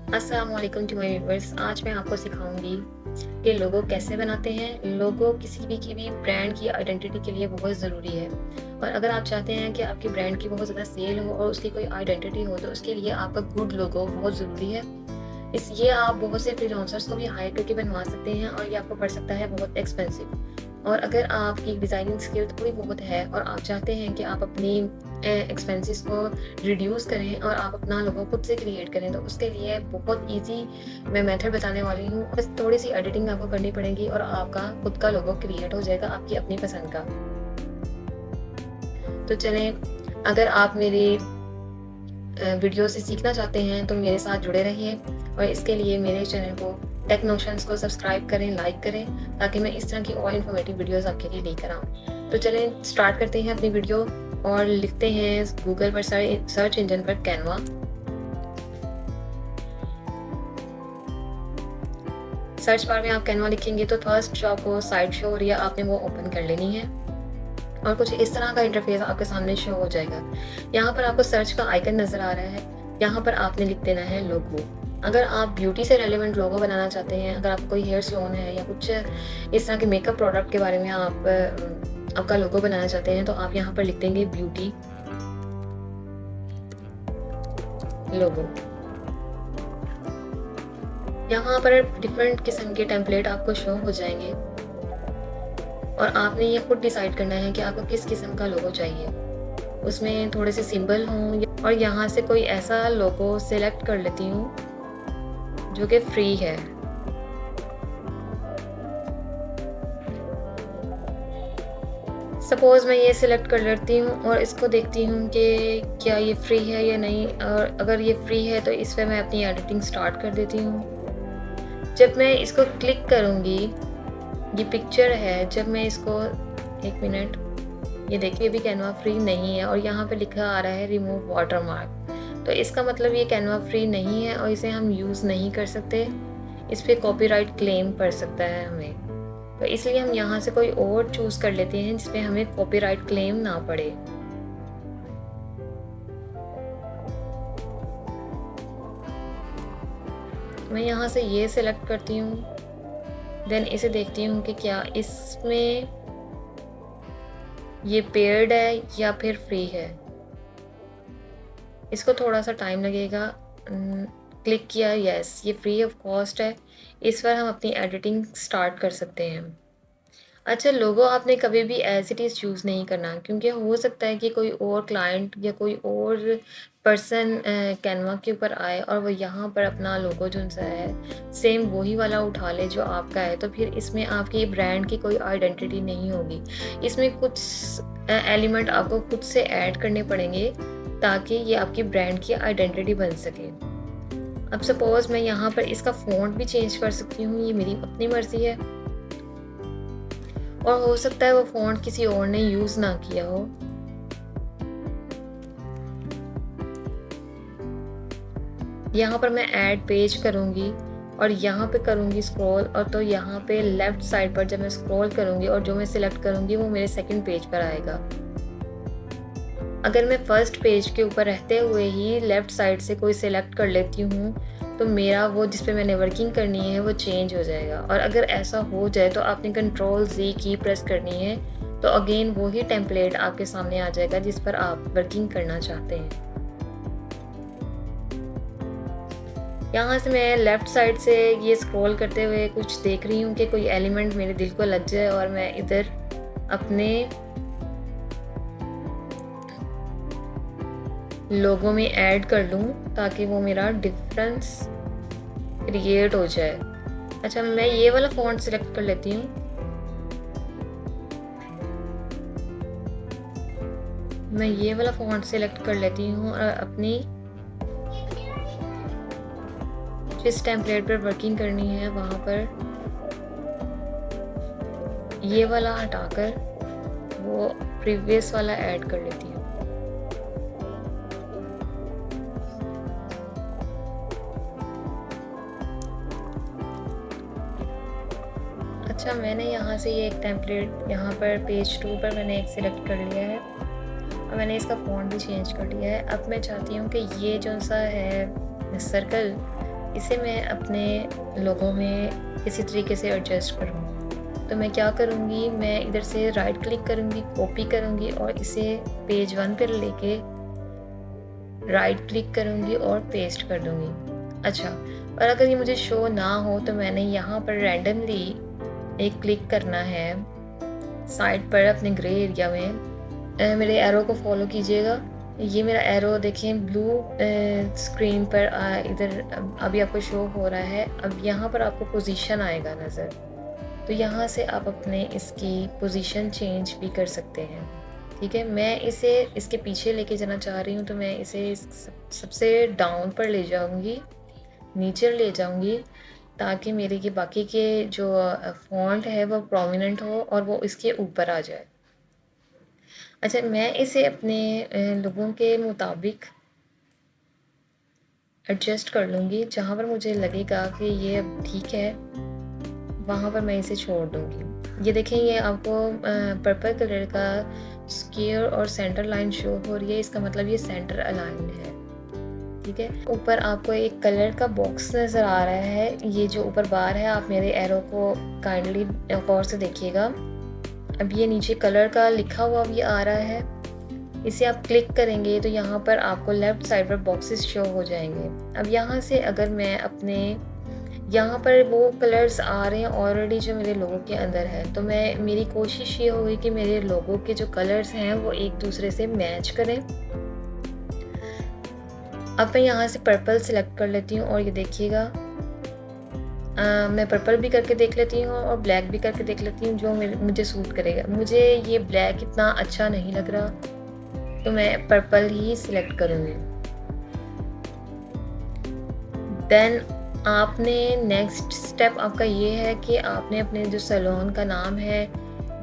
अस्सलाम वालेकुम to my viewers. आज मैं आपको सिखाऊंगी कि लोगो कैसे बनाते हैं। लोगो किसी भी की भी ब्रांड की आइडेंटिटी के लिए बहुत ज़रूरी है, और अगर आप चाहते हैं कि आपकी ब्रांड की बहुत ज़्यादा सेल हो और उसकी कोई आइडेंटिटी हो, तो उसके लिए आपका गुड लोगो बहुत ज़रूरी है। इसलिए आप बहुत से फ्रीलांसर्स को भी हायर करके बनवा सकते हैं, और ये आपको पड़ सकता है बहुत एक्सपेंसिव। और अगर आपकी डिज़ाइनिंग स्किल थोड़ी बहुत है और आप चाहते हैं कि आप अपनी एक्सपेंसेस को रिड्यूस करें और आप अपना लोगो खुद से क्रिएट करें, तो उसके लिए बहुत इजी मैं मेथड बताने वाली हूँ। बस थोड़ी सी एडिटिंग आपको करनी पड़ेगी और आपका खुद का लोगो क्रिएट हो जाएगा आपकी अपनी पसंद का। तो चलें, अगर आप मेरी वीडियो से सीखना चाहते हैं तो मेरे साथ जुड़े रहिए, और इसके लिए मेरे चैनल को टेक नोशंस को सब्सक्राइब करें, लाइक करें, ताकि मैं इस तरह की और इन्फॉर्मेटिव वीडियोस आपके लिए लेकर आऊँ। तो चलें स्टार्ट करते हैं अपनी वीडियो और लिखते हैं गूगल पर सर्च इंजन पर कैनवा। सर्च बार में आप कैनवा लिखेंगे तो फर्स्ट जो आपको साइट शो हो रही है आपने वो ओपन कर लेनी है, और कुछ इस तरह का इंटरफेस आपके सामने शो हो जाएगा। यहाँ पर आपको सर्च का आइकन नज़र आ रहा है, यहाँ पर आपने लिख देना है लोगो। अगर आप ब्यूटी से रेलेवेंट लोगो बनाना चाहते हैं, अगर आपको कोई हेयर सैलून है या कुछ इस तरह के मेकअप प्रोडक्ट के बारे में आप आपका लोगो बनाना चाहते हैं, तो आप यहाँ पर लिख देंगे ब्यूटी लोगो। यहाँ पर डिफरेंट किस्म के टेम्पलेट आपको शो हो जाएंगे, और आपने ये खुद डिसाइड करना है कि आपको किस किस्म का लोगो चाहिए। उसमें थोड़े से सिंबल हों, और यहाँ से कोई ऐसा लोगो सिलेक्ट कर लेती हूँ जो कि फ्री है। सपोज़ मैं ये सिलेक्ट कर लेती हूँ और इसको देखती हूँ कि क्या ये फ्री है या नहीं, और अगर ये फ्री है तो इस पर मैं अपनी एडिटिंग स्टार्ट कर देती हूँ। जब मैं इसको क्लिक करूँगी, ये पिक्चर है, जब मैं इसको एक मिनट, ये देखिए भी कैनवा फ्री नहीं है, और यहाँ पे लिखा आ रहा है रिमूव वाटरमार्क। तो इसका मतलब ये कैनवा फ्री नहीं है और इसे हम यूज़ नहीं कर सकते। इस पर कॉपीराइट क्लेम पड़ सकता है हमें, तो इसलिए हम यहाँ से कोई और चूज़ कर लेते हैं जिसपे हमें कॉपीराइट क्लेम ना पड़े। मैं यहाँ से ये सिलेक्ट करती हूँ, देन इसे देखती हूँ कि क्या इसमें ये पेड है या फिर फ्री है। इसको थोड़ा सा टाइम लगेगा। क्लिक किया, यस ये फ्री ऑफ कॉस्ट है। इस पर हम अपनी एडिटिंग स्टार्ट कर सकते हैं। अच्छा, लोगो आपने कभी भी एज़ इट इज़ चूज़ नहीं करना, क्योंकि हो सकता है कि कोई और क्लाइंट या कोई और पर्सन कैनवा के ऊपर आए और वो यहाँ पर अपना लोगो जो-सा है सेम वही वाला उठा ले जो आपका है, तो फिर इसमें आपकी ब्रांड की कोई आइडेंटिटी नहीं होगी। इसमें कुछ एलिमेंट आपको खुद से ऐड करने पड़ेंगे ताकि ये आपकी ब्रांड की आइडेंटिटी बन सके। अब सपोज़ मैं यहाँ पर इसका फ़ॉन्ट भी चेंज कर सकती हूँ, ये मेरी अपनी मर्ज़ी है, और हो सकता है वो फ़ॉन्ट किसी और ने यूज़ ना किया हो। यहाँ पर मैं ऐड पेज करूँगी और यहाँ पे करूँगी स्क्रॉल, और तो यहाँ पे लेफ़्ट साइड पर जब मैं स्क्रॉल करूँगी और जो मैं सिलेक्ट करूँगी वो मेरे सेकंड पेज पर आएगा। अगर मैं फर्स्ट पेज के ऊपर रहते हुए ही लेफ़्ट साइड से कोई सिलेक्ट कर लेती हूँ, तो मेरा वो जिस पे मैंने वर्किंग करनी है वो चेंज हो जाएगा। और अगर ऐसा हो जाए तो आपने कंट्रोल-Z की प्रेस करनी है, तो अगेन वही टेम्पलेट आपके सामने आ जाएगा जिस पर आप वर्किंग करना चाहते हैं। यहाँ से मैं लेफ़्ट साइड से ये स्क्रॉल करते हुए कुछ देख रही हूँ कि कोई एलिमेंट मेरे दिल को लग जाए और मैं इधर अपने लोगो में ऐड कर लूँ ताकि वो मेरा डिफरेंस क्रिएट हो जाए। अच्छा, मैं ये वाला फ़ॉन्ट सिलेक्ट कर लेती हूँ। मैं ये वाला फ़ॉन्ट सिलेक्ट कर लेती हूँ और अपनी जिस टेम्पलेट पर वर्किंग करनी है वहाँ पर ये वाला हटाकर वो प्रीवियस वाला ऐड कर लेती हूँ। अच्छा, मैंने यहाँ से ये एक टेम्पलेट यहाँ पर पेज 2 पर मैंने एक सिलेक्ट कर लिया है, और मैंने इसका फ़ॉन्ट भी चेंज कर दिया है। अब मैं चाहती हूँ कि ये जो सा है सर्कल इसे मैं अपने लोगों में किसी तरीके से एडजस्ट करूँ। तो मैं क्या करूँगी, मैं इधर से राइट क्लिक करूँगी, कॉपी करूँगी और इसे पेज 1 पर लेके राइट क्लिक करूँगी और पेस्ट कर दूँगी। अच्छा, और अगर ये मुझे शो ना हो तो मैंने यहाँ पर रैंडमली एक क्लिक करना है साइड पर अपने ग्रे एरिया में। मेरे एरो को फॉलो कीजिएगा। ये मेरा एरो देखें ब्लू स्क्रीन पर इधर अभी आपको शो हो रहा है। अब यहाँ पर आपको पोजीशन आएगा नज़र, तो यहाँ से आप अपने इसकी पोजीशन चेंज भी कर सकते हैं। ठीक है, मैं इसे इसके पीछे लेके जाना चाह रही हूँ, तो मैं इसे सबसे डाउन पर ले जाऊँगी, नीचे ले जाऊँगी, ताकि मेरे के बाकी के जो फ़ॉन्ट है वो प्रोमिनेंट हो और वो इसके ऊपर आ जाए। अच्छा, मैं इसे अपने लोगों के मुताबिक एडजस्ट कर लूँगी। जहाँ पर मुझे लगेगा कि ये अब ठीक है, वहाँ पर मैं इसे छोड़ दूँगी। ये देखें, ये आपको पर्पल कलर का स्क्वायर और सेंटर लाइन शो हो रही है। इसका मतलब ये सेंटर अलाइन्ड है। ठीक है, ऊपर आपको एक कलर का बॉक्स नज़र आ रहा है। ये जो ऊपर बार है, आप मेरे एरो को काइंडली गौर से देखिएगा। अब ये नीचे कलर का लिखा हुआ भी आ रहा है। इसे आप क्लिक करेंगे तो यहाँ पर आपको लेफ़्ट साइड पर बॉक्सेस शो हो जाएंगे। अब यहाँ से अगर मैं अपने यहाँ पर वो कलर्स आ रहे हैं ऑलरेडी जो मेरे लोगों के अंदर है, तो मेरी कोशिश ये होगी कि मेरे लोगों के जो कलर्स हैं वो एक दूसरे से मैच करें। अब मैं यहाँ से पर्पल सेलेक्ट कर लेती हूँ और ये देखिएगा, मैं पर्पल भी करके देख लेती हूँ और ब्लैक भी करके देख लेती हूँ जो मुझे सूट करेगा। मुझे ये ब्लैक इतना अच्छा नहीं लग रहा, तो मैं पर्पल ही सिलेक्ट करूँगी। देन आपने नेक्स्ट स्टेप आपका ये है कि आपने अपने जो सैलून का नाम है,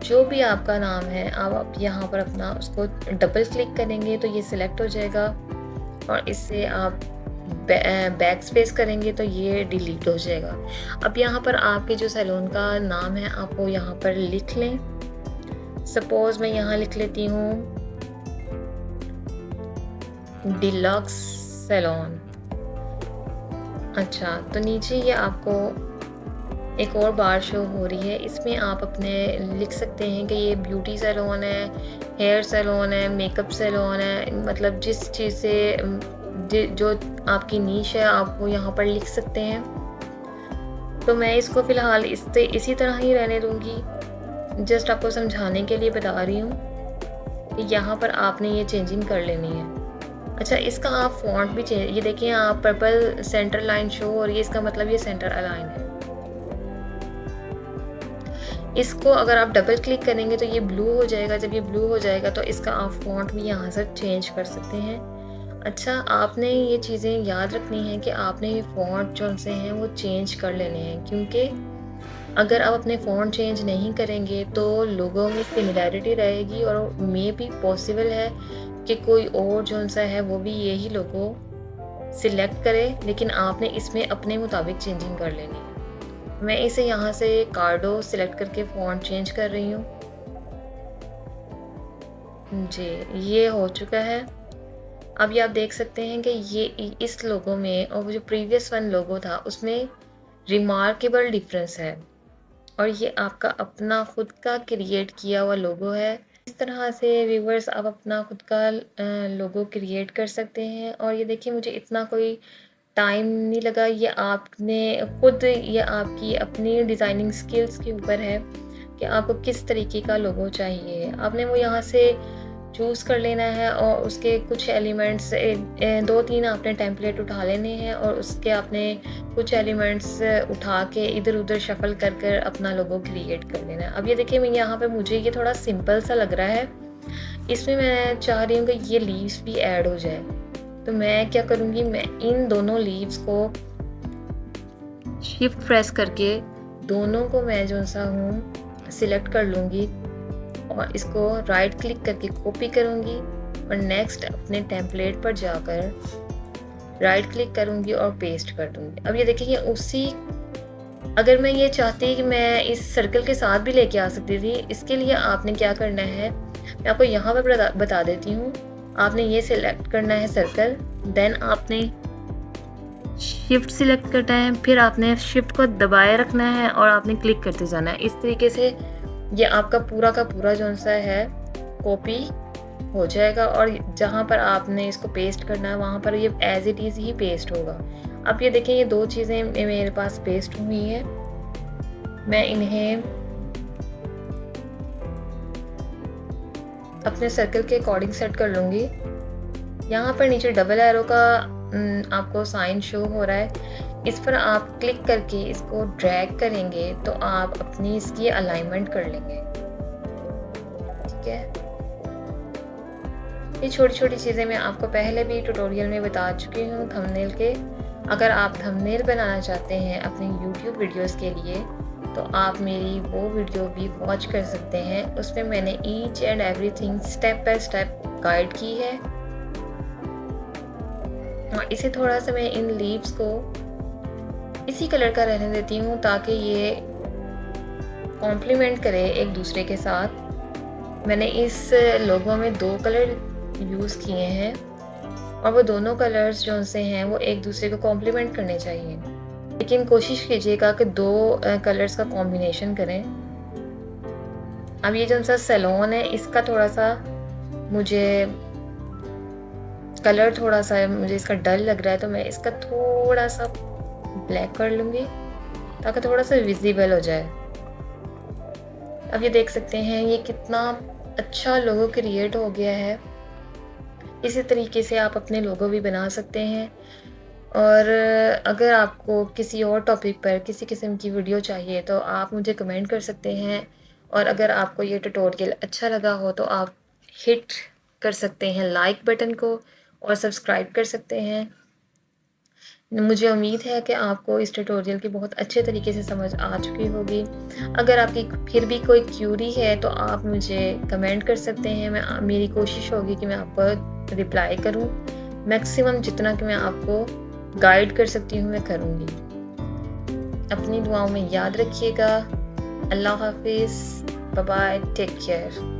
जो भी आपका नाम है, आप यहाँ पर अपना उसको डबल क्लिक करेंगे तो ये सिलेक्ट हो जाएगा और इससे आप बैक स्पेस करेंगे तो ये डिलीट हो जाएगा। अब यहाँ पर आपके जो सैलून का नाम है आप वो यहाँ पर लिख लें। सपोज़ मैं यहाँ लिख लेती हूँ डिलक्स सैलून। अच्छा, तो नीचे ये आपको एक और बार शो हो रही है। इसमें आप अपने लिख सकते हैं कि ये ब्यूटी सैलून है, हेयर सैलून है, मेकअप सैलून है, मतलब जिस चीज़ से जो आपकी नीश है आप वो यहाँ पर लिख सकते हैं। तो मैं इसको फ़िलहाल इसी तरह ही रहने दूँगी। जस्ट आपको समझाने के लिए बता रही हूँ कि यहाँ पर आपने ये चेंजिंग कर लेनी है। अच्छा, इसका आप फ़ॉन्ट भी ये देखिए, आप पर्पल सेंटर लाइन शो हो रही है, इसका मतलब ये सेंटर अलाइन है। इसको अगर आप डबल क्लिक करेंगे तो ये ब्लू हो जाएगा। जब ये ब्लू हो जाएगा तो इसका आप फ़ॉन्ट भी यहाँ से चेंज कर सकते हैं। अच्छा, आपने ये चीज़ें याद रखनी है कि आपने ये फ़ॉन्ट जो से हैं वो चेंज कर लेने हैं, क्योंकि अगर आप अपने फ़ॉन्ट चेंज नहीं करेंगे तो लोगों में सिमिलैरिटी रहेगी और मे भी पॉसिबल है कि कोई और जो सा है वो भी यही लोगो सिलेक्ट करे, लेकिन आपने इसमें अपने मुताबिक चेंजिंग कर लेनी है। मैं इसे यहाँ से कार्डो सिलेक्ट करके फ़ॉन्ट चेंज कर रही हूँ। जी, ये हो चुका है। अब ये आप देख सकते हैं कि ये इस लोगो में और वो जो प्रीवियस वन लोगो था उसमें रिमार्केबल डिफरेंस है और ये आपका अपना खुद का क्रिएट किया हुआ लोगो है। इस तरह से व्यूवर्स आप अपना खुद का लोगो क्रिएट कर सकते हैं। और ये देखिए, मुझे इतना कोई टाइम नहीं लगा। ये आपने खुद, ये आपकी अपनी डिज़ाइनिंग स्किल्स के ऊपर है कि आपको किस तरीके का लोगो चाहिए। आपने वो यहाँ से चूज़ कर लेना है और उसके कुछ एलिमेंट्स 2-3 आपने टेम्पलेट उठा लेने हैं और उसके आपने कुछ एलिमेंट्स उठा के इधर-उधर शफल कर कर अपना लोगो क्रिएट कर लेना है। अब ये देखिए, मैं यहाँ पे मुझे ये थोड़ा सिंपल सा लग रहा है। इसमें मैं चाह रही हूँ कि ये लीव्स भी ऐड हो जाए। तो मैं क्या करूँगी, मैं इन दोनों लीव्स को शिफ्ट प्रेस करके दोनों को मैं जो सा हूँ सिलेक्ट कर लूँगी और इसको राइट क्लिक करके कॉपी करूँगी और नेक्स्ट अपने टेम्पलेट पर जाकर राइट क्लिक करूँगी और पेस्ट कर दूँगी। अब ये देखिए, ये अगर मैं ये चाहती कि मैं इस सर्कल के साथ भी लेके आ सकती थी। इसके लिए आपने क्या करना है, मैं आपको यहाँ पर बता देती हूँ। आपने ये सिलेक्ट करना है सर्कल, देन आपने शिफ्ट सिलेक्ट करना है, फिर आपने शिफ्ट को दबाए रखना है और आपने क्लिक करते जाना है। इस तरीके से ये आपका पूरा का पूरा जो-सा है कॉपी हो जाएगा और जहाँ पर आपने इसको पेस्ट करना है वहाँ पर ये as it is he paste होगा। अब ये देखें, ये 2 चीज़ें मेरे पास पेस्ट हुई हैं। मैं इन्हें अपने सर्कल के अकॉर्डिंग सेट कर लूँगी। यहाँ पर नीचे डबल एरो का आपको साइन शो हो रहा है। इस पर आप क्लिक करके इसको ड्रैग करेंगे तो आप अपनी इसकी अलाइनमेंट कर लेंगे। ठीक है, ये छोटी-छोटी चीज़ें मैं आपको पहले भी ट्यूटोरियल में बता चुकी हूँ थंबनेल के। अगर आप थंबनेल बनाना चाहते हैं अपने यूट्यूब वीडियोस के लिए तो आप मेरी वो वीडियो भी वॉच कर सकते हैं। उसमें मैंने each and everything step by step guide की है। और इसे थोड़ा सा मैं इन लीव्स को इसी कलर का रहने देती हूँ ताकि ये कॉम्प्लीमेंट करे एक दूसरे के साथ। मैंने इस लोगो में 2 कलर यूज़ किए हैं और वो दोनों कलर्स जो से हैं वो एक दूसरे को कॉम्प्लीमेंट करने चाहिए, लेकिन कोशिश कीजिएगा कि 2 कलर्स का कॉम्बिनेशन करें। अब ये जो सा सैलून है इसका थोड़ा सा मुझे कलर थोड़ा सा मुझे इसका डल लग रहा है, तो मैं इसका थोड़ा सा ब्लैक कर लूँगी ताकि थोड़ा सा विजिबल हो जाए। अब ये देख सकते हैं ये कितना अच्छा लोगो क्रिएट हो गया है। इसी तरीके से आप अपने लोगो भी बना सकते हैं। और अगर आपको किसी और टॉपिक पर किसी किस्म की वीडियो चाहिए तो आप मुझे कमेंट कर सकते हैं। और अगर आपको ये ट्यूटोरियल अच्छा लगा हो तो आप हिट कर सकते हैं लाइक बटन को और सब्सक्राइब कर सकते हैं। मुझे उम्मीद है कि आपको इस ट्यूटोरियल की बहुत अच्छे तरीके से समझ आ चुकी होगी। अगर आपकी फिर भी कोई क्यूरी है तो आप मुझे कमेंट कर सकते हैं। मेरी कोशिश होगी कि मैं आपको रिप्लाई करूं। मैक्सिमम जितना कि मैं आपको गाइड कर सकती हूं मैं करूंगी। अपनी दुआओं में याद रखिएगा। अल्लाह हाफिज़, बाय बाय, टेक केयर।